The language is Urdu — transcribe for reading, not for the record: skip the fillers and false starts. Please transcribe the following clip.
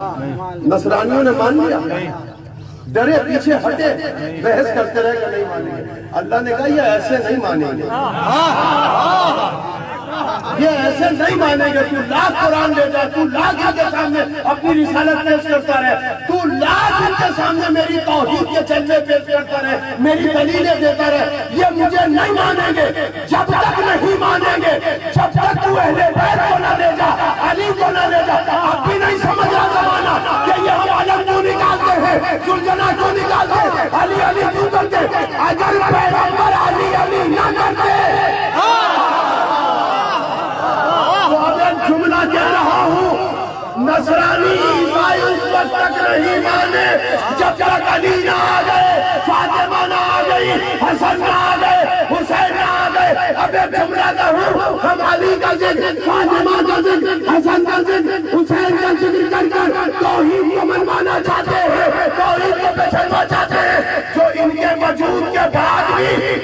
نصرانیوں نے مان لیا، ڈرے پیچھے ہٹے، بحث کرتے رہے کہ نہیں مانیں گے۔ اللہ نے کہا یہ ایسے نہیں مانیں گے، یہ ایسے نہیں مانیں گے۔ تو لاکھ قرآن لے جا، تو لاکھ ان کے سامنے اپنی رسالت پیش کرتا رہے، تو لاکھ ان کے سامنے میری توحید کے چلے پیش کرتا رہے، میری دلیلیں دیتا رہے، یہ مجھے نہیں مانیں گے۔ جب تک نہیں مانیں گے، جب تک تو اہل بیت کو نہ لے جا، علی کو نہ لے جا، اب بھی نہیں سمجھ رہا زمانہ کہ یہ ہم علم کیوں نکالتے ہیں، ذوالجناح کیوں نکالتے ہیں، علی علی کیوں کرتے ہیں؟ اگر پیغمبر علی علی نہ کرتے تو اب ایک جملہ کہہ رہا ہوں، نصرانی عیسائی اس وقت تک نہیں مانے جب تک علی نہ آ گئے، فاطمہ نہ آ گئی، حسن نہ آ گئے، حسین نہ آ گئے۔ اب ایک جملہ کہوں، ہم علی کا ذکر، فاطمہ کا ذکر، حسن کا ذکر، حسین کا ذکر کر کر توحید کو منوانا چاہتے ہیں، توحید کو پچھلوا چاہتے ہیں، جو ان کے وجود کے بعد بھی